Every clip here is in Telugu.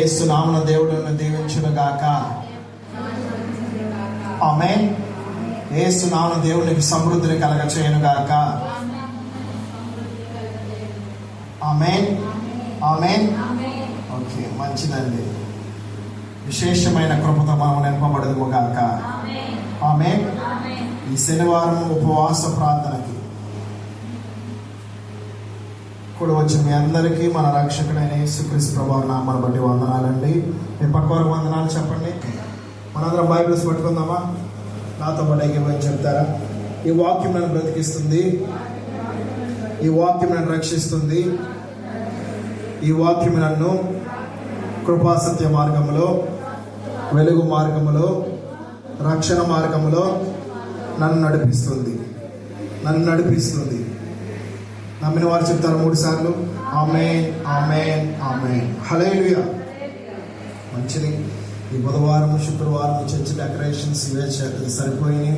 యేసు నామమున దేవుడును దీవించును గాక. ఆమేన్. యేసు నామమున దేవునికి సమృద్ధిని కలగ చేయను గాక. ఆమేన్. ఆమేన్. ఓకే, మంచిదండి. విశేషమైన కృపతో మనం నింపబడదుము గాక. ఆమేన్. ఈ శనివారం ఉపవాస ప్రార్థనకి కూడా వచ్చి మీ అందరికీ మన రక్షకుడైన యేసుక్రీస్తు ప్రభువు నామమును బట్టి వందనాలండి. మీ పక్కవారికి వందనాలు చెప్పండి. మనందరం బైబిల్స్ పట్టుకుందామా? నాతో పాటు ఏమని చెప్తారా? ఈ వాక్యం నన్ను బ్రతికిస్తుంది, ఈ వాక్యం నన్ను రక్షిస్తుంది, ఈ వాక్యం నన్ను కృపాసత్య మార్గములో, వెలుగు మార్గములో, రక్షణ మార్గములో నన్ను నడిపిస్తుంది. నమ్మిన వారు చెప్తారు 3 సార్లు ఆమేన్, ఆమేన్, ఆమేన్. హల్లెలూయా. మంచిది. ఈ బుధవారం, శుక్రవారం చర్చ్ డెకరేషన్స్ ఇవే సరిపోయినాయి.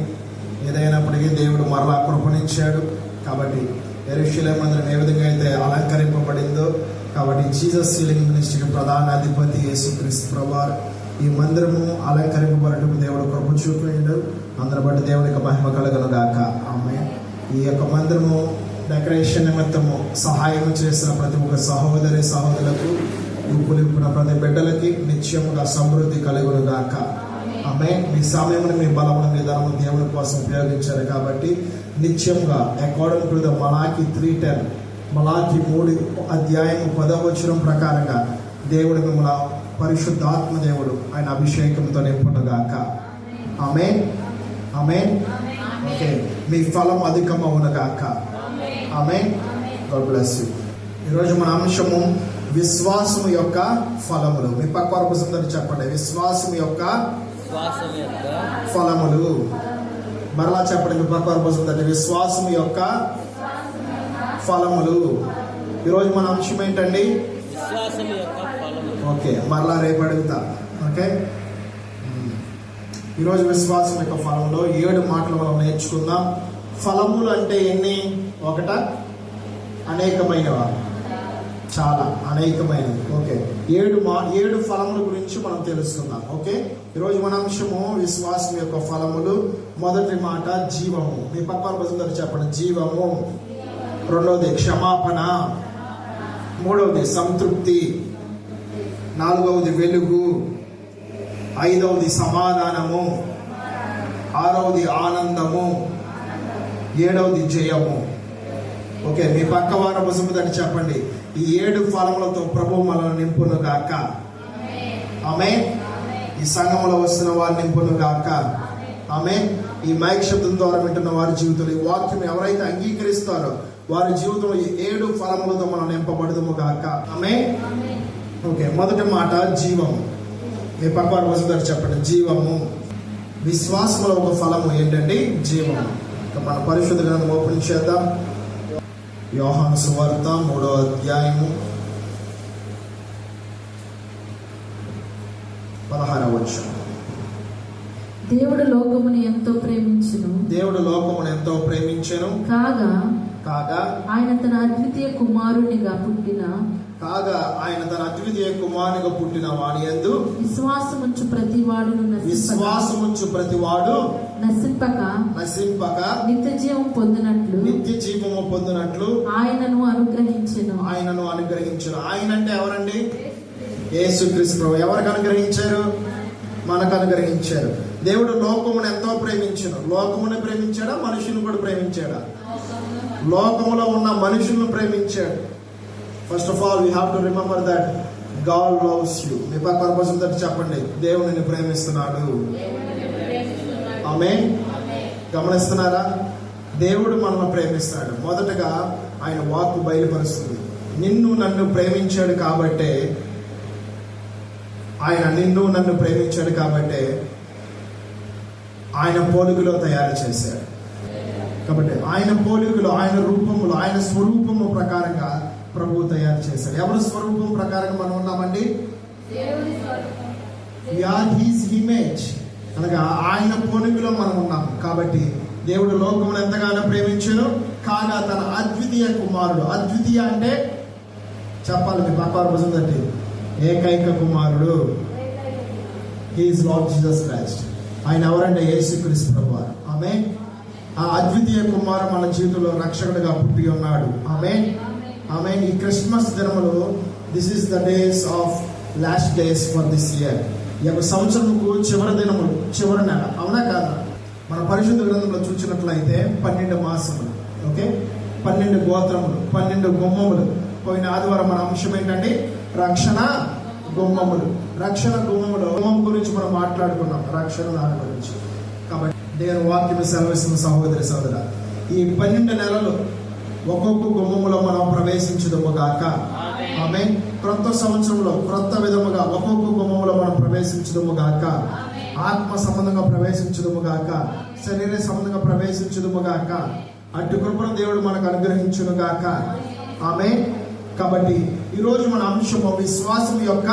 ఏదైనప్పటికీ దేవుడు మరలా కృపణించాడు. కాబట్టి యెరూషలేము మందిరం ఏ విధంగా అయితే అలంకరింపబడిందో, కాబట్టి జీసస్ హీలింగ్ మినిస్ట్రీకి ప్రధాన అధిపతి యేసుక్రీస్తు ప్రభువారు ఈ మందిరము అలంకరింపబడటకు దేవుడు కృప చూపించాడు. అందరి బట్టి దేవునికి మహిమ కలుగును గాక. ఆమేన్. ఈ యొక్క మందిరము డెకరేషన్ నిమిత్తము సహాయం చేసిన ప్రతి ఒక్క సహోదరులకు, ఉప్పులింపున ప్రతి బిడ్డలకి నిత్యముగా సమృద్ధి కలుగును గాక. ఆమేన్. మీ సమయమును, మీ బలమును, మీ ధనము దేవుని కోసం ఉపయోగించారు. కాబట్టి నిత్యముగా అకార్డింగ్ టు ద మలాకి 3:10, మలాకి 3 అధ్యాయం 10వ వచనం ప్రకారంగా దేవుడు మిమ్మల్ని పరిశుద్ధాత్మ దేవుడు ఆయన అభిషేకంతో నింపును గాక. ఆమేన్. ఆమేన్. ఓకే, మీ ఫలం అధికమవును గాక. ఆమేన్. God bless you. ఈరోజు మన అంశము విశ్వాసము యొక్క ఫలములు. మీ పక్క వరకు చెప్పండి, విశ్వాసము యొక్క ఫలములు. మరలా చెప్పండి, మీ పక్క వరకు విశ్వాసము యొక్క ఫలములు. ఈరోజు మన అంశం ఏంటండి? ఓకే, మరలా రేపు అడుగుతా. ఓకే, ఈరోజు విశ్వాసం యొక్క ఫలములో 7 మాటలు మనం నేర్చుకుందాం. ఫలములు అంటే ఎన్ని? ఒకట, అనేకమైనవా? చాలా అనేకమైనవి. ఓకే, 7 ఫలముల గురించి మనం తెలుసుకుందాం. ఓకే, ఈరోజు మన అంశము విశ్వాసం యొక్క ఫలములు. మొదటి మాట జీవము. మీ పక్కన బజందరూ చెప్పండి, జీవము. రెండవది క్షమాపణ. మూడవది సంతృప్తి. నాలుగవది వెలుగు. ఐదవది సమాధానము. ఆరవది ఆనందము. ఏడవది జయము. ఓకే, మీ పక్క వారి భుజము తట్టి చెప్పండి, ఈ 7 ఫలములతో ప్రభువు మనల్ని నింపును గాక. ఆమేన్. ఈ సంఘములో వస్తున్న వారు నింపును గాక. ఆమేన్. ఈ మైక్ శబ్దం ద్వారా వింటున్న వారి జీవితంలో ఈ వాక్యం ఎవరైతే అంగీకరిస్తారో వారి జీవితంలో ఈ 7 ఫలములతో మనం నింపబడదుము గాక. ఆమేన్. ఓకే, మొదటి మాట జీవము. మీ పక్క వారి భుజం తట్టి చెప్పండి, జీవము. విశ్వాసములో ఒక ఫలము ఏంటండి? జీవము. మన పరిశుద్ధ గ్రంథం ఓపెన్ చేద్దాం. యోహాను సువార్త 3వ అధ్యాయము 16వ వచనం. దేవుడు లోకమును ఎంతో ప్రేమించెను కాగా ఆయన తన అద్వితీయ కుమారునిగా పుట్టిన వాని యందు విశ్వాసముంచు ప్రతివాడు నశింపక నిత్య జీవము పొందినట్లు ఆయనను అనుగ్రహించెను. ఆయన అంటే ఎవరండి? యేసుక్రీస్తు ప్రభువు. ఎవరికి అనుగ్రహించారు? మనకు అనుగ్రహించారు. దేవుడు లోకమును ఎంతో ప్రేమించెను. లోకమును ప్రేమించాడా? మనుషులను కూడా ప్రేమించాడా? లోకములో ఉన్న మనుషులను ప్రేమించాడు. First of all we have to remember that God loves you. మీ పక్కన కోసం తట్టి చెప్పండి, దేవుడు నిన్ను ప్రేమిస్తున్నాడు. ఆమేన్. గమనిస్తున్నారా? దేవుడు మనల్ని ప్రేమిస్తున్నాడు. మొదటగా ఆయన వాక్కు బయలుపరుస్తుంది. నిన్ను నన్ను ప్రేమించాడు కాబట్టే ఆయన పోలికలో తయారు చేశాడు. కాబట్టి ఆయన పోలికలో, ఆయన రూపములో, ఆయన స్వరూపము ప్రకారంగా ప్రభువు తయారు చేశాడు. ఎవరి స్వరూపం ప్రకారంగా మనం ఉన్నామండి? We are his image. అనగా ఆయన పోలికలో మనం ఉన్నాం. కాబట్టి దేవుడు లోకమును ఎంతగానో ప్రేమించెను, కాగా తన అద్వితీయ కుమారుడు. అద్వితీయ అంటే చెప్పాలి, మీ పక్క భుజం తట్టి ఏకైక కుమారుడు. He is Lord Jesus Christ. ఆయన ఎవరంటే యేసుక్రీస్తు ప్రభువారు. ఆమేన్. ఆ అద్వితీయ కుమారు మన జీవితంలో రక్షకుడిగా పుట్టి ఉన్నాడు. ఆమేన్. ఆమేన్. ఈ క్రిస్మస్ దినములు, this is the days of last days for this year. ఈ యొక్క సంవత్సరముకు చివరి దినములు, చివరి నెల. అవునా కాదా? మన పరిశుద్ధ గ్రంథంలో చూసినట్లయితే 12 మాసములు, ఓకే, 12 గోత్రములు, 12 గుమ్మములు. పోయిన ఆదివారం మన అంశం ఏంటంటే రక్షణ గుమ్మములు. రక్షణ గుమ్మములు, గుమ్మం గురించి మనం మాట్లాడుకున్నాం, రక్షణ దాని గురించి. కాబట్టి దేవుని వాక్యం సెలవిస్తున్న సహోదరి సోదర, ఈ 12 నెలలు ఒక్కొక్క గుమ్మములో మనం ప్రవేశించుదము గాక. ఆమేన్. క్రొత్త సంవత్సరంలో క్రొత్త విధముగా ఒక్కొక్క గుమ్మములో మనం ప్రవేశించుదము గాక. ఆత్మ సంబంధంగా ప్రవేశించుదము గాక, శరీర సంబంధంగా ప్రవేశించుదము గాక. అటు కృపను దేవుడు మనకు అనుగ్రహించును గాక. ఆమేన్. కాబట్టి ఈరోజు మన అంశము విశ్వాసం యొక్క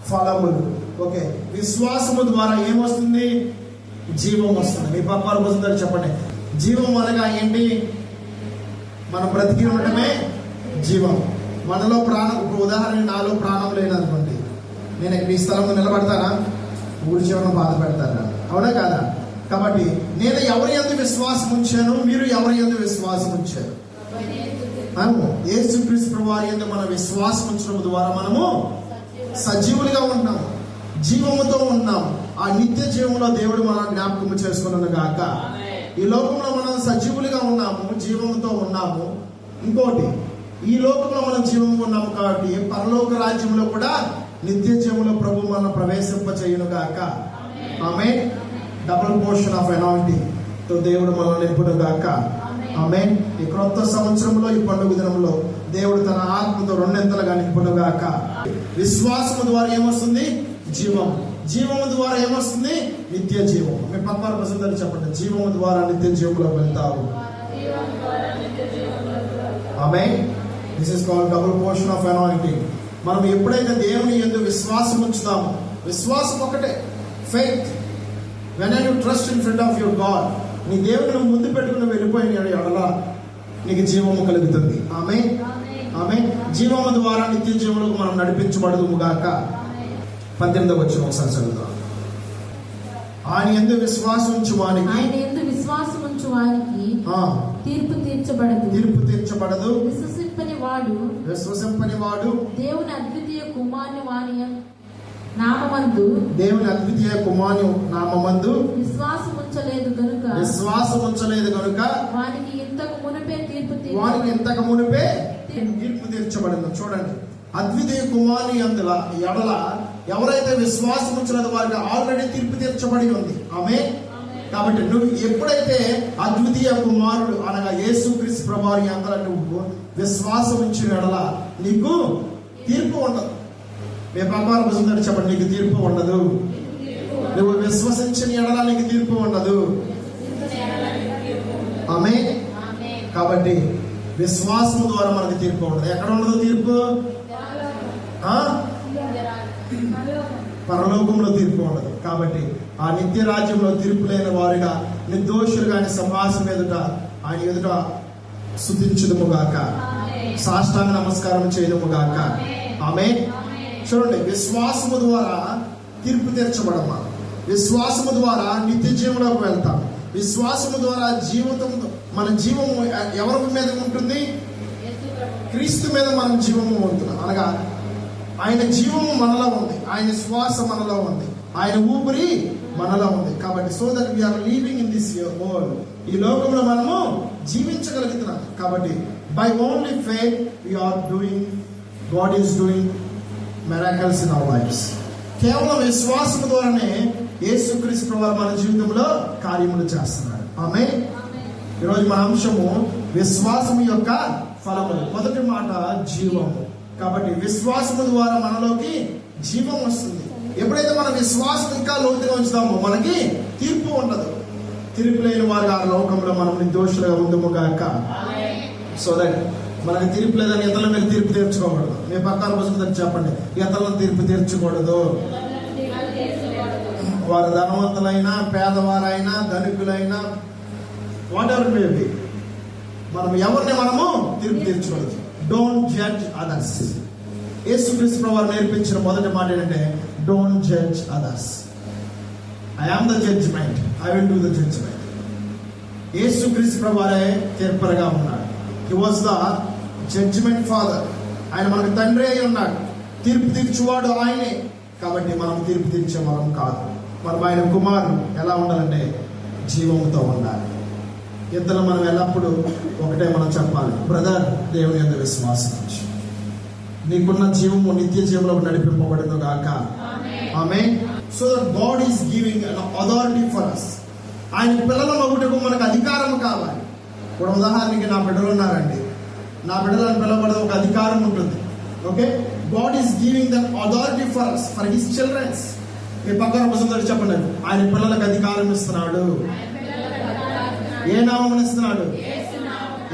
ఫలములు. ఓకే, విశ్వాసము ద్వారా ఏమొస్తుంది? జీవం వస్తుంది. మీ పక్కవారు వస్తుందని చెప్పండి. జీవం అనగా ఏంటి? మనం బ్రతికి ఉండటమే జీవం. మనలో ప్రాణం, ఇప్పుడు ఉదాహరణ నాలో ప్రాణం లేదనుకోండి, నేను ఈ స్థలంలో నిలబడతానా? ఊరి చివరన బాధ పెడతారా? అవునా కాదా? కాబట్టి నేను ఎవరి యందు విశ్వాసం ఉంచాను, మీరు ఎవరి యందు విశ్వాసం ఉంచారు? మనము యేసుక్రీస్తు ప్రభువారి యందు మన విశ్వాసం ఉంచడం ద్వారా మనము సజీవులుగా ఉన్నాము, జీవముతో ఉన్నాము. ఆ నిత్య జీవంలో దేవుడు మనం జ్ఞాపకం చేసుకున్నాను గాక. ఈ లోకంలో మనం సజీవులుగా ఉన్నాము, జీవముతో ఉన్నాము. ఇంకోటి, ఈ లోకంలో మనం జీవము ఉన్నాము కాబట్టి పరలోక రాజ్యంలో కూడా నిత్య జీవంలో ప్రభు మనం ప్రవేశింప చేయును గాక. ఆమేన్. డబుల్ పోర్షన్ ఆఫ్ అనాయింటింగ్ తో దేవుడు మనల్ని నింపును గాక. ఆమేన్. ఈ క్రొత్త సంవత్సరంలో, ఈ పండుగ దినంలో దేవుడు తన ఆత్మతో 2 ఎంతలుగా నింపును గాక. విశ్వాసము ద్వారా ఏమొస్తుంది? జీవం. జీవము ద్వారా ఏమొస్తుంది? నిత్య జీవం. మీ పక్కన ప్రజలందరూ చెప్పండి, జీవము ద్వారా నిత్య జీవంలో వెళ్తావు. Amen. This is called double portion of anointing. మనం ఎప్పుడైతే దేవుని యందు విశ్వాసం ఉంచుతామో, విశ్వాసం ఒకటే, faith. When you trust in front of your God, నీ దేవుని నువ్వు ముందు పెట్టుకుని వెళ్ళిపోయిన ఎడల నీకు జీవము కలుగుతుంది. ఆమేన్. ఆమేన్. జీవము ద్వారా నిత్య జీవములకు మనం నడిపించబడదుము గాక. 18వ వచనం ఒకసారి చదువుతాం. ఆయన యందు విశ్వాసం ఉంచు వానికి, ఆయన యందు విశ్వాసం ఉంచు వానికి తీర్పు తీర్చబడదు. తీర్పు తీర్చబడదు. విశ్వసింపని వాడు దేవుని అద్వితీయ కుమారుని వాని నామమందు, దేవుని అద్వితీయ కుమారుని నామమందు విశ్వాసం ఉంచలేదు గనుక వానికి ఇంతకు మునుపే తీర్పు తీర్చబడింది. చూడండి, అద్వితీయ కుమారుని అందుల ఎడల ఎవరైతే విశ్వాసం ఉంచలేదో వారికి ఆల్రెడీ తీర్పు తీర్చబడి ఉంది. ఆమేన్. కాబట్టి నువ్వు ఎప్పుడైతే అద్వితీయ కుమారుడు అనగా యేసుక్రీస్తు ప్రభువారి అందుల నువ్వు విశ్వాసం ఉంచిన ఎడల నీకు తీర్పు ఉండదు. మీ పక్కవారు వస్తుందని చెప్పండి, నీకు తీర్పు ఉండదు. నువ్వు విశ్వసించిన ఎడల నీకు తీర్పు ఉండదు. ఆమేన్. కాబట్టి విశ్వాసం ద్వారా మనకు తీర్పు ఉండదు. ఎక్కడ ఉండదు తీర్పు? పరలోకంలో తీర్పు ఉండదు. కాబట్టి ఆ నిత్య రాజ్యంలో తీర్పు లేని వారిగా నిర్దోషులుగా ఆయన సింహాసనం ఎదుట, ఆయన ఎదుట స్తుతించుదుము గాక, సాష్టాంగ నమస్కారం చేయదుము గాక. ఆమేన్. చూడండి, విశ్వాసము ద్వారా తీర్పు తీర్చబడమా, విశ్వాసము ద్వారా నిత్య జీవంలోకి వెళ్తాం. విశ్వాసము ద్వారా జీవితం, మన జీవము ఎవరి మీద ఉంటుంది? క్రీస్తు మీద మనం జీవము ఉంటున్నాం. అనగా ఆయన జీవము మనలో ఉంది, ఆయన శ్వాస మనలో ఉంది, ఆయన ఊపిరి మనలో ఉంది. కాబట్టి so that we are living in this world, ఈ లోకంలో మనము జీవించగలుగుతున్నాం. కాబట్టి by only faith we are doing, God is doing miracles in our lives. కేవలం విశ్వాసం ద్వారానే యేసుక్రీస్తు ప్రభువు మన జీవితంలో కార్యములు చేస్తున్నాడు. ఆమేన్. ఈరోజు మన అంశము విశ్వాసము యొక్క ఫలములు. మొదటి మాట జీవము. కాబట్టి విశ్వాసము ద్వారా మనలోకి జీవం వస్తుంది. ఎప్పుడైతే మన విశ్వాసం ఇంకా లోతుగా ఉంచుతామో మనకి తీర్పు ఉండదు. తీర్పు లేని వారు ఆ లోకంలో మనం నిర్దోషులుగా ఉందము గాక. సో దట్ మనకి తీర్పు లేదని ఇతరుల మీద తీర్పు తీర్చుకోకూడదు. మీ పక్కన వస్తుందని చెప్పండి, ఇతరులను తీర్పు తీర్చకూడదు. వారు ధనవంతులైనా, పేదవారైనా, ధనికులైనా, వాట్ ఎవర్ మే బి, మనం ఎవరిని మనము తీర్పు తీర్చకూడదు. Don't judge others. యేసుక్రీస్తు వారు నేర్పించిన మొదటి మాట ఏంటంటే don't judge others. I am the judgement, I will do the judgement. యేసుక్రీస్తు వారే తీర్పరగా ఉన్నాడు. He was the judgement father. ఆయన మనకు తండ్రి అయి ఉన్నాడు. తీర్పు తీర్చువాడు ఆయనే. కాబట్టి మనం తీర్పు తీర్చే మనం కాదు. మనం ఆయన కుమారుడు. ఎలా ఉండాలంటే జీవముతో ఉండాలి. ఇద్దరు మనం ఎల్లప్పుడూ ఒకటే మనం చెప్పాలి, బ్రదర్ దేవుని యందు విశ్వాసం ఉంచు, నీకున్న జీవము నిత్య జీవంలో నడిపింపబడును గాక. Amen. So that God is giving an authority for us. ఆయన పిల్లల మగుటకు మనకు అధికారం కావాలి. ఇప్పుడు ఉదాహరణకి నా బిడ్డలు ఉన్నారండి, నా బిడ్డలను పిలవబడే ఒక అధికారం ఉంటుంది. Okay, God is giving that authority for us, for his childrens. మీ పక్కన వస్తుందో చెప్పండి, ఆయన పిల్లలకు అధికారం ఇస్తున్నాడు. ఏ నామం ఇస్తున్నాడు?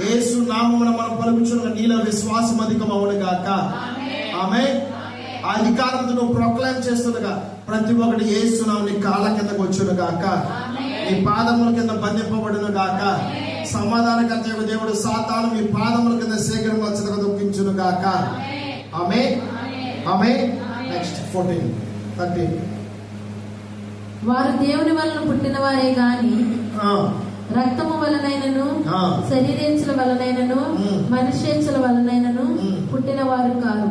యేసు నామమున మనం పలుకుచున్న నీలో విశ్వాసం అధికం అవును గాక. ఆమేన్. ఆ అధికారంతో నువ్వు ప్రొక్లైమ్ చేస్తుండగా ప్రతి ఒక్కటి యేసు నామమున నీ కాళ్ళ కిందకు వచ్చును గాక, నీ పాదముల కింద బంధింపబడును గాక. సమాధానకర్త దేవుడు సాతాను మీ పాదముల కింద శీఘ్రం వచ్చును దుఃఖించును గాక. ఆమేన్. ఆమేన్. నెక్స్ట్ 14, 13. వారు దేవుని వలన పుట్టిన వారే గాని రక్తము వలనైనను శరీరేచ్ఛల వలనైనను మనుష్యేచ్ఛల వలనైనను పుట్టిన వారు కారు.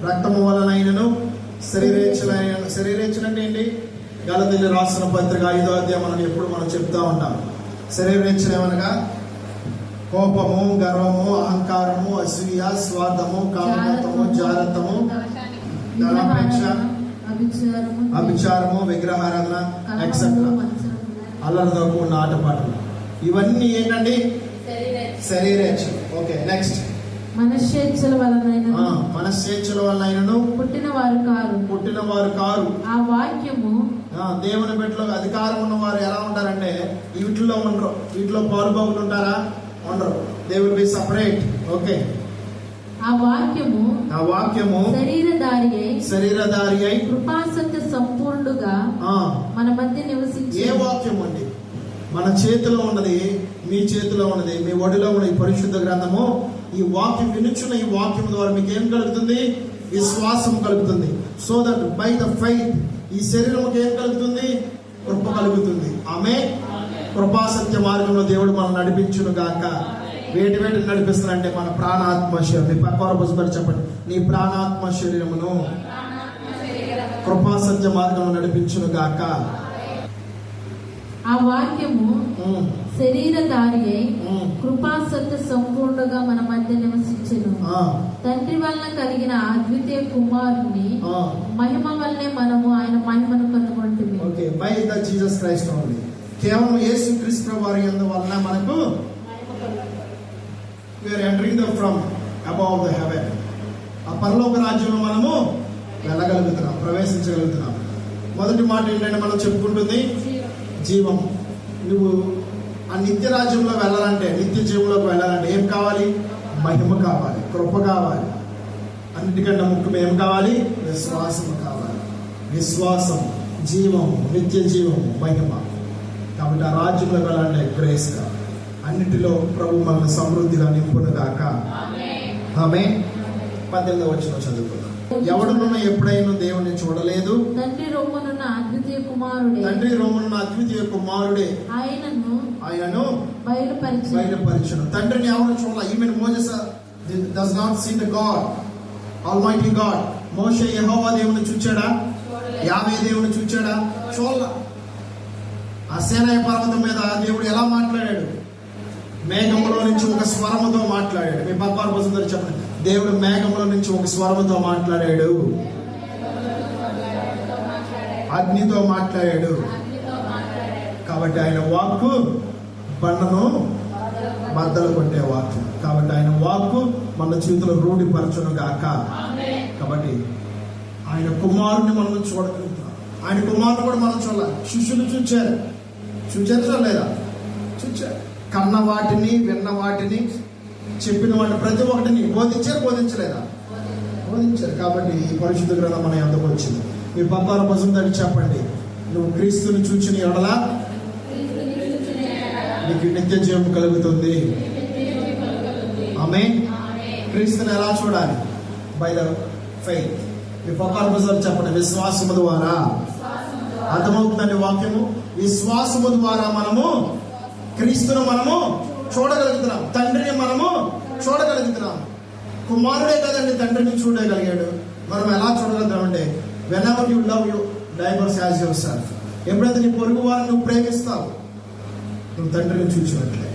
రక్తము వలనైనను శరీరేచ్ఛలు అంటే ఏంటి? గలతీయులకు రాసిన పత్రిక 5వ అధ్యాయం మనం ఎప్పుడు మనం చెప్తా ఉంటాం. శరీరేచ్ఛలు ఏమనగా కోపము, గర్వము, అహంకారము, అసూయ, స్వార్థము, కామతము, జారత్వము, ధనాపేక్ష, అభిచారము, విగ్రహారాధన, ఎక్సెట్రా, అల్లరితో ఉన్న ఆటపాటలు. ఇవన్నీ ఏంటండి? శరీరేచ్ఛలు. ఓకే, నెక్స్ట్ మనస్సేచ్ఛల వలనైనను పుట్టిన వారు కారు. ఆ వాక్యము దేవుని బిడ్డలో అధికారం ఉన్న వారు ఎలా ఉంటారంటే వీటిలో ఉండరు. వీటిలో పాలుభాగులు ఉంటారా? ఉండరు. They will be separate. Okay, ఆ వాక్యము శరీరధారి అయి కృపాసత్య సంపూర్ణుడుగా మన మధ్య నివసించి. ఏ వాక్యం అండి? మన చేతిలో ఉన్నది, మీ చేతిలో ఉన్నది, మీ ఒడిలో ఉన్న ఈ పరిశుద్ధ గ్రంథము. ఈ వాక్యం వినుచున్న ఈ వాక్యం ద్వారా మీకు ఏం కలుగుతుంది? విశ్వాసం కలుగుతుంది. So that by the faith ఈ శరీరంకి ఏం కలుగుతుంది? కృప కలుగుతుంది. ఆమేన్. కృపాసత్య మార్గంలో దేవుడు మనం నడిపించును గాక. వేటి నడిపిస్తానంటే మన ప్రాణాత్మ శరీరం. మీ పక్కన బుజ్జబడి చెప్పండి, నీ ప్రాణాత్మ శరీరమును కృపాసత్య మార్గంలో నడిపించును గాక. ఆ వాక్యము శరీరధారి అయి కృపాసత్య సంపూర్ణంగా మన మధ్య నివసించెను. తండ్రి వలన కలిగిన అద్వితీయ కుమారుని మహిమ వల్లనే మనము ఆయన మహిమను కనుగొంటిమి. Okay, by the Jesus Christ only. కేవలం యేసుక్రీస్తు వారి యందు వలన మనకు we are entering from above the heaven. ఆ పరలోక రాజ్యంలో మనము వెళ్ళగలుగుతున్నాం, ప్రవేశించగలుగుతున్నాం. మొదటి మాట ఏంటంటే మనం చెప్పుకుంటుంది జీవం. నువ్వు ఆ నిత్య రాజ్యంలో వెళ్ళాలంటే, నిత్య జీవంలోకి వెళ్ళాలంటే ఏం కావాలి? మహిమ కావాలి, కృప కావాలి. అన్నిటికంటే ముఖ్యం ఏం కావాలి? విశ్వాసం కావాలి. విశ్వాసం, జీవం, నిత్య జీవం, మహిమ. కాబట్టి ఆ రాజ్యంలో వెళ్ళాలంటే గ్రేస్ కావాలి. అన్నిటిలో ప్రభు మనల్ని సమృద్ధిగా నింపును గాక. ఆమేన్. 18వ వచనం చదువుకుందాం. ఎవడునున్న ఎప్పుడైనా దేవుని చూడలేదు, తండ్రి రొమ్మునున్న అద్వితీయ కుమారుడే ఆయనను బయలుపరిచెను. తండ్రిని ఎవరు చూడాల? Even Moses does not see the God, almighty God. మోషే యెహోవా దేవుని చూచాడా? యావే దేవుని చూచాడా? చూడాల. ఆ సీనాయి పర్వతం మీద దేవుడు ఎలా మాట్లాడాడు? మేఘంలో నుంచి ఒక స్వరముతో మాట్లాడాడు. మీ పక్కన వస్తుందని చెప్పండి, దేవుడు మేఘంలో నుంచి ఒక స్వరముతో మాట్లాడాడు, అగ్నితో మాట్లాడాడు. కాబట్టి ఆయన వాక్కు బండను బద్దలు కొట్టే వాక్యం. కాబట్టి ఆయన వాక్కు మన జీవితంలో రూఢిపరచును గాక. కాబట్టి ఆయన కుమారుని మనం చూడగలుగుతున్నాం. ఆయన కుమారుని కూడా మనం చూడాలి. శిష్యులు చూచారా లేదా? చూచారు. కన్న వాటిని, విన్న వాటిని, చెప్పిన వాటిని ప్రతి ఒక్కటిని బోధించలేదా? బోధించారు. కాబట్టి ఈ పరిశుద్ధ గ్రంథం మన ఎందుకు వచ్చింది. మీ పక్కన బసుందని చెప్పండి, నువ్వు క్రీస్తుని చూచిన ఎడల నీకు నిత్య జీవం కలుగుతుంది. ఆమేన్. క్రీస్తుని ఎలా చూడాలి? By the faith. ఈ పక్కన చెప్పండి, విశ్వాసము ద్వారా. అర్థమవుతుందండి వాక్యము. విశ్వాసము ద్వారా మనము క్రీస్తును మనము చూడగలుగుతున్నాం, తండ్రిని మనము చూడగలుగుతున్నాం. కుమారుడే కదండి తండ్రిని చూడగలిగాడు. మనం ఎలా చూడగలుగుతామంటే, whenever you love your neighbors as yourself, ఎప్పుడైతే నీ పొరుగు వారిని నువ్వు ప్రేమిస్తావు, నువ్వు తండ్రిని చూసినట్లే.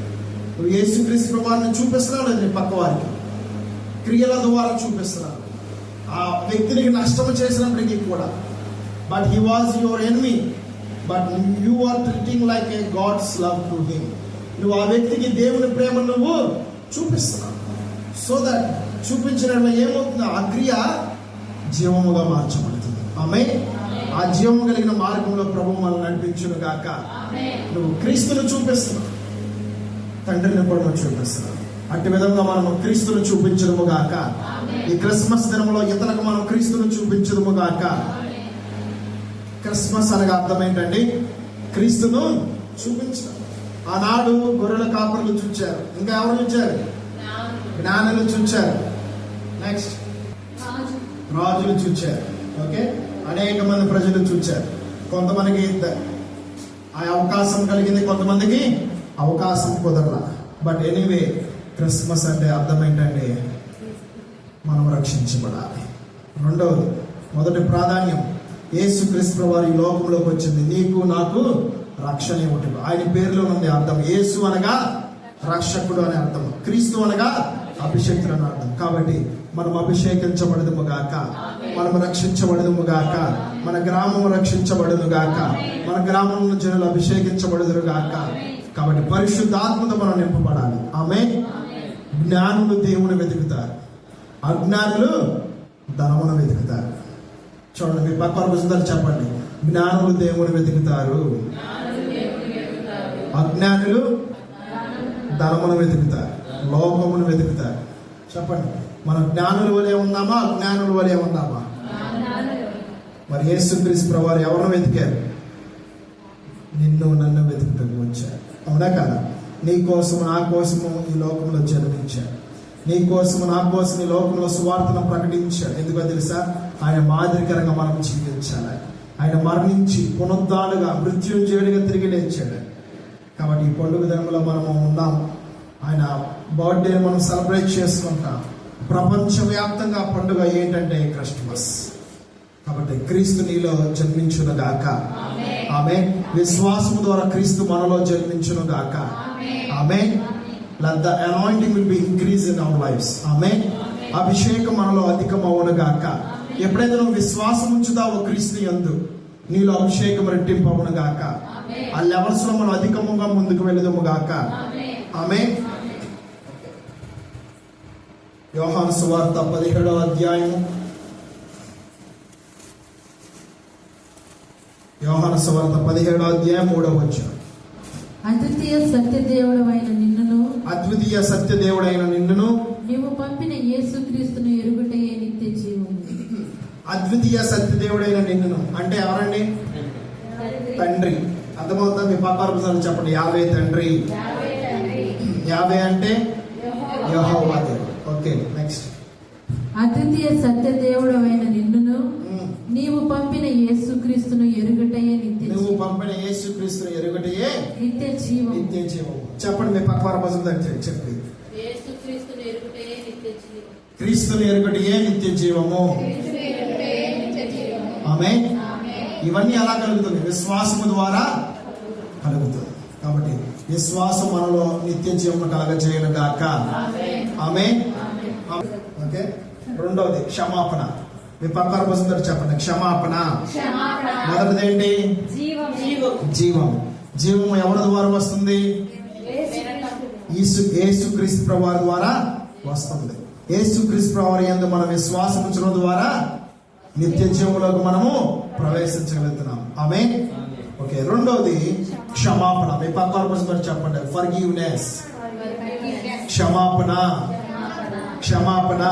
నువ్వు యేసుక్రీస్తు వారిని చూపిస్తున్నావు లేదు నీ పక్క వారికి, క్రియల ద్వారా చూపిస్తున్నావు. ఆ వ్యక్తికి నష్టం చేసినప్పటికీ కూడా, but he was your enemy, but you are treating like a God's love to him. నువ్వు ఆ వ్యక్తికి దేవుని ప్రేమ నువ్వు చూపిస్తున్నావు. సో దట్ చూపించిన ఏమవుతుంది, ఆ క్రియ జీవముగా మార్చబడుతుంది. ఆమేన్. ఆ జీవము కలిగిన మార్గంలో ప్రభువు మనల్ని నడిపించును గాక. నువ్వు క్రీస్తును చూపిస్తున్నావు, తండ్రిని కూడా నువ్వు చూపిస్తున్నావు. అట్టి విధంగా మనం క్రీస్తును చూపించడము గాక. ఈ క్రిస్మస్ దినంలో ఇతరులకు మనం క్రీస్తును చూపించడము గాక. క్రిస్మస్ అనగా అర్థం ఏంటండి? క్రీస్తును చూపించడం. ఆనాడు గొర్రెల కాపరులు చూచారు, ఇంకా ఎవరు చూచారు? జ్ఞానులు చూచారు, నెక్స్ట్ రాజులు చూచారు. ఓకే, అనేక మంది ప్రజలు చూచారు. కొంతమందికి ఆ అవకాశం కలిగింది, కొంతమందికి అవకాశం కుదరలా. బట్ ఎనీవే, క్రిస్మస్ అంటే అర్థం ఏంటంటే మనం రక్షించబడాలి. రెండవది, మొదటి ప్రాధాన్యం, యేసుక్రీస్తు వారి ఈ లోకంలోకి వచ్చింది నీకు నాకు రక్షణ ఇవ్వటం. ఆయన పేరులో ఉంది అర్థం. యేసు అనగా రక్షకుడు అనే అర్థం, క్రీస్తు అనగా అభిషేకుడు అని అర్థం. కాబట్టి మనం అభిషేకించబడదుము గాక, మనం రక్షించబడదుము గాక, మన గ్రామం రక్షించబడదు గాక, మన గ్రామంలో జనులు అభిషేకించబడదురు గాక. కాబట్టి పరిశుద్ధాత్మతో మనం నింపబడాలి. ఆమేన్. జ్ఞానులు దేవుని వెతుకుతారు, అజ్ఞానులు ధనమును వెతుకుతారు. చూడండి, మీ పక్కన కూర్చుంటారు, చెప్పండి, జ్ఞానులు దేవుని వెతుకుతారు, అజ్ఞానులు ధనమును వెతుకుతారు, లోకమును వెతుకుతారు. చెప్పండి, మనం జ్ఞానుల వలె ఉన్నామా, అజ్ఞానుల వలె ఉన్నామా? మరి యేసుక్రీస్తు ప్రభువారు ఎవరిని వెతికారు? నిన్ను నన్ను వెతుకుటకు వచ్చారు. అవునా కదా? నీ కోసము నా కోసము ఈ లోకంలో జన్మించాడు, నీ కోసము నా కోసం ఈ లోకంలో సువార్తను ప్రకటించాడు. ఎందుకో తెలుసా? ఆయన మాదిరికరంగా మనం జీవించాలి. ఆయన మరణించి పునరుద్ధానుగా మృత్యుంజయుడిగా తిరిగి లేచాడు. కాబట్టి ఈ పండుగ దినంలో మనము ఉన్నాం. ఆయన బర్త్డే మనం సెలబ్రేట్ చేసుకుంటాం. ప్రపంచవ్యాప్తంగా పండుగ ఏంటంటే క్రిస్మస్. కాబట్టి క్రీస్తు నీలో జన్మించును గాక. ఆమేన్. విశ్వాసము ద్వారా క్రీస్తు మనలో జన్మించును గాక. ఆమేన్. Let the anointing will be increased in our lives. ఆమేన్. అభిషేకం మనలో అధికం అవును గాక. ఎప్పుడైతే నువ్వు విశ్వాసం ఉంచుతావో క్రీస్తు యందు, నీలో అభిషేకం రెట్టింపు అవును గాక. ఆ లెవెల్స్ లో మనం అధికముగా ముందుకు వెళుదుము గాక. ఆమేన్. యోహాను సువార్త 17వ అధ్యాయము, యోహాను సువార్త 17వ అధ్యాయం 3వ వచనం. అద్వితీయ సత్యదేవుడైన నిన్నును, అద్వితీయ సత్యదేవుడైన నిన్నును, నీవు పంపిన యేసుక్రీస్తును ఎరుగుటయే నిత్య జీవము. అద్వితీయ సత్యదేవుడైన నిన్నును అంటే ఎవరండి? తండ్రి. అర్థమవుతా? మీ పక్కన చెప్పండి, యావే తండ్రి. యావే అంటే యెహోవా దేవుడు. Okay, next. అద్వితీయ సత్యదేవుడైన నిన్నును, నీవు పంపిన యేసుక్రీస్తును ఎరుగుటయే నిత్య జీవము. నువ్వు పంపిన యేసుక్రీస్తును ఎరుగుటయే నిత్య జీవము. నిత్య జీవము. చెప్పండి, మీ పక్కన చెప్పండి, యేసుక్రీస్తును ఎరుగుటయే నిత్య జీవము. క్రీస్తును ఎరుగుటయే నిత్య జీవము. ఆమేన్. ఇవన్నీ ఎలా కలుగుతుంది? విశ్వాసము ద్వారా కలుగుతుంది. కాబట్టి విశ్వాసం మనలో నిత్య జీవము కలగజేయును గాక. ఆమేన్. ఓకే, రెండవది క్షమాపణ. మీ పక్కన కోసం చెప్పండి, క్షమాపణ. మొదటిది ఏంటి? జీవం. జీవము ఎవరి ద్వారా వస్తుంది? యేసుక్రీస్తు ప్రభువారి ద్వారా వస్తుంది. యేసుక్రీస్తు ప్రభువారి యందు మనం విశ్వాసం ఉంచడం ద్వారా నిత్య జీవంలోకి మనము ప్రవేశించగలుగుతున్నాం. ఆమేన్. ఓకే, రెండవది క్షమాపణ. మీ పక్కన కోసం చెప్పండి, ఫర్గివ్నెస్. క్షమాపణ. క్షమాపణ.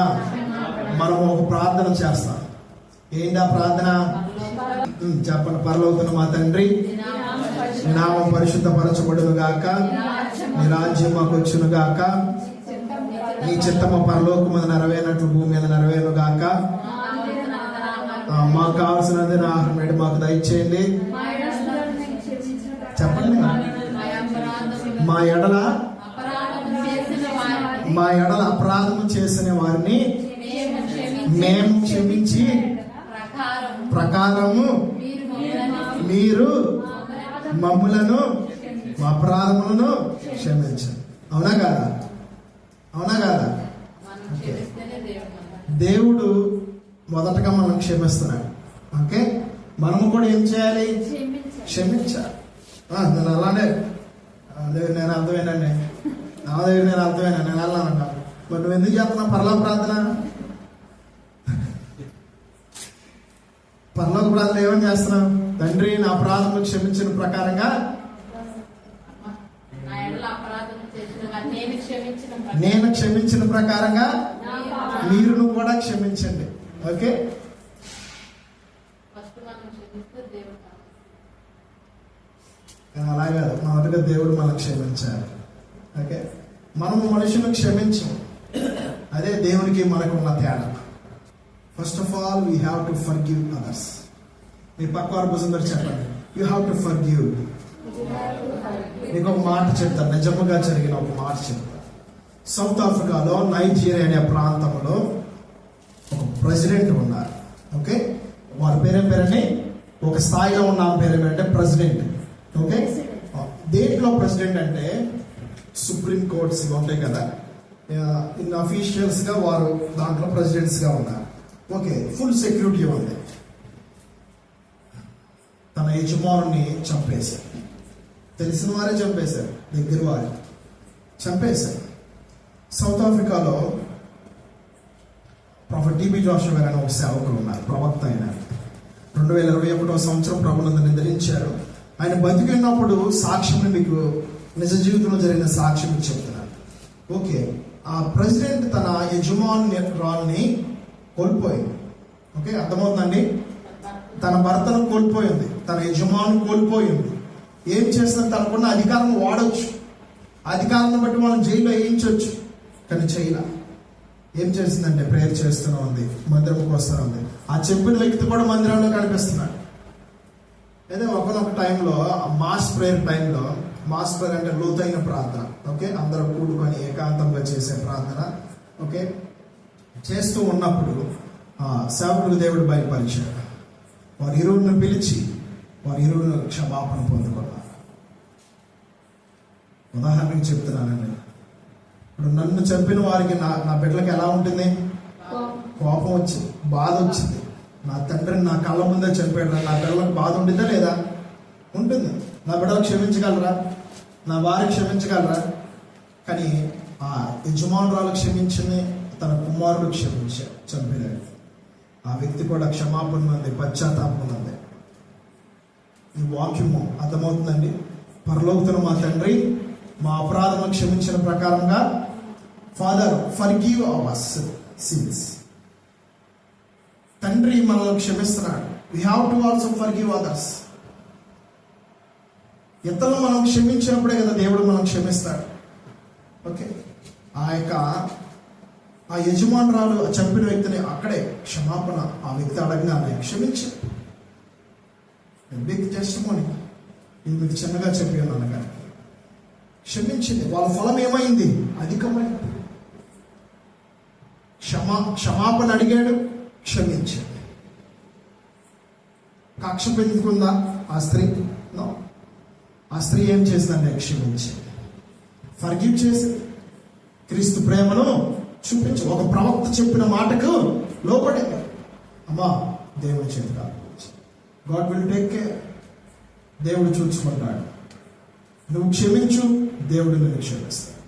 మనము ఒక ప్రార్థన చేస్తాం. ఏంటి ఆ ప్రార్థన? చెప్పండి. పరలోకమున మా తండ్రి, నీ నామం పరిశుద్ధపరచబడును గాక, నీ రాజ్యం మాకు వచ్చును గాక, నీ చిత్తము పరలోకము మీద నెరవేరినట్లు భూమి మీద నెరవేరును గాక. మాకు కావాల్సినది ఆహారం ఏంటి మాకు దయచేయండి. చెప్పండి. మా ఎడల అపరాధము చేసిన వారిని మేము క్షమించి ప్రకారము మీరు మమ్ములను మా అపరాధములను క్షమించండి. అవునా కాదా? అవునా కాదా? దేవుడు మొదటగా మనం క్షమిస్తున్నాడు. ఓకే, మనము కూడా ఏం చేయాలి? క్షమించాలి. నేను అలానే నేను అర్థమేనండి, నేను అర్థమైనా నేను వెళ్ళానంట. మరి నువ్వు ఎందుకు చేస్తున్నావు పరలోక ప్రార్థన? పరలోక ప్రార్థన ఏమని చేస్తున్నావు? తండ్రి నా అపరాధములు క్షమించిన ప్రకారంగా నేను క్షమించిన ప్రకారంగా మీరు కూడా క్షమించండి. ఓకే, అలాగే మొదటగా దేవుడు మనం క్షమించాలి. ఓకే, మనము మనుషులను క్షమించం. అదే దేవునికి మనకు ఉన్న తేడా. First of all we have to forgive others. మీ పక్క వారి భుజం మీద చెప్పండి, యూ హ్యావ్ టు ఫర్గివ్. మీకు ఒక మాట చెప్తాను, నిజముగా జరిగిన ఒక మాట చెప్తాను. సౌత్ ఆఫ్రికాలో నైజీరియా అనే ప్రాంతంలో ఒక ప్రెసిడెంట్ ఉన్నారు. ఓకే, వారి పేరేంటి? ఒక స్థాయిలో ఉన్న పేరేంటంటే ప్రెసిడెంట్. ఓకే, దేంట్లో ప్రెసిడెంట్ అంటే సుప్రీం కోర్ట్స్ ఉంటాయి కదా, ఇన్ అఫీషియల్స్ గా వారు దాంట్లో ప్రెసిడెంట్స్ గా ఉన్నారు. ఓకే, ఫుల్ సెక్యూరిటీ ఉంది. తన యజమానుని చంపేశారు. తెలిసిన వారే చంపేశారు, దగ్గర వారే చంపేశారు. సౌత్ ఆఫ్రికాలో ప్రొఫెట్ టీబీ జోషువా గారు అనే ఒక సేవకులు ఉన్నారు, ప్రవక్త అయినారు. 2021 సంవత్సరం ప్రభునందు నిద్రించారు. ఆయన బతికినప్పుడు సాక్ష్యం మీకు నిజ జీవితంలో జరిగిన సాక్ష్యం చెప్తున్నారు. ఓకే, ఆ ప్రెసిడెంట్ తన యజమానురాల్ని కోల్పోయింది. ఓకే, అర్థమవుతుందండి? తన భర్తను కోల్పోయింది, తన యజమాను కోల్పోయింది. ఏం చేసిన తనకున్న అధికారం వాడవచ్చు, అధికారాన్ని బట్టి వాళ్ళని జైల్లో వేయించవచ్చు. కానీ చేయలా. ఏం చేసిందంటే ప్రేయర్ చేస్తూనే ఉంది, మందిరంకి వస్తూ ఉంది. ఆ చెప్పిన వ్యక్తి కూడా మందిరంలో కనిపిస్తున్నాడు. అయితే ఒకనొక టైంలో మాస్ ప్రేయర్ టైంలో, మాస్ ప్రేయర్ అంటే లోతైన ప్రార్థన. ఓకే, అందరూ కూడుకొని ఏకాంతంగా చేసే ప్రార్థన. ఓకే, చేస్తూ ఉన్నప్పుడు సేవకుడు దేవుడు బయలుపరిచాడు. వారి ఇరువురిని పిలిచి వారి ఇరువురు క్షమాపణ పొందుకున్నారు. ఉదాహరణకి చెప్తున్నానండి, ఇప్పుడు నన్ను చంపిన వారికి నా బిడ్డలకి ఎలా ఉంటుంది? కోపం వచ్చింది, బాధ వచ్చింది. నా తండ్రిని నా కళ్ళ ముందే చంపాడు, నా బిడ్డలకు బాధ ఉంటుందా లేదా? ఉంటుంది. నా బిడ్డలు క్షమించగలరా? నా వారి క్షమించగలరా? కానీ ఆ యజమానురాలు క్షమించింది, తన కుమారుడు క్షమించాడు చంపినాడు. ఆ వ్యక్తి కూడా క్షమాపణ ఉంది, పశ్చాత్తాపం ఉంది. ఈ వాక్యము అర్థమవుతుందండి. పరలోకమున మా తండ్రి మా అపరాధములను క్షమించిన ప్రకారంగా, ఫాదర్ ఫర్గివ్ అవర్ సిన్స్. తండ్రి మనల్ని క్షమిస్తున్నాడు. We have to also forgive others. ఇతరులు మనం క్షమించినప్పుడే కదా దేవుడు మనం క్షమిస్తాడు. ఓకే, ఆ యజమానురాలు చంపిన వ్యక్తిని అక్కడే క్షమాపణ ఆ వ్యక్తి అడగగానే క్షమించాడు. Big testimony. నేను మీకు చిన్నగా చెప్పి ఉన్నాను కానీ క్షమించింది. వాళ్ళ ఫలం ఏమైంది? అధికమైంది. క్షమాపణ అడిగాడు, క్షమించాడు. కక్ష పెంచుకుందా ఆ స్త్రీ? నో. ఆ స్త్రీ ఏం చేసిందంటే క్షమించింది, ఫర్గివ్ చేసి క్రీస్తు ప్రేమను చూపించు. ఒక ప్రవక్త చెప్పిన మాటకు లోపడే అమ్మా దేవుని చేతి గాడ్ విల్ టేక్ కేర్. దేవుడు చూసుకుంటాడు. నువ్వు క్షమించు, దేవుడు నిన్ను క్షమిస్తాడు.